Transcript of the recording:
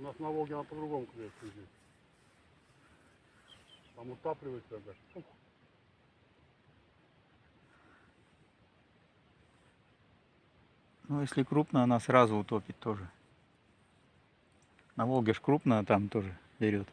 нас на Волге она по-другому клеится здесь. Там утапливается даже. Ну, если крупно, она сразу утопит тоже. На Волге ж крупно, а там тоже берет.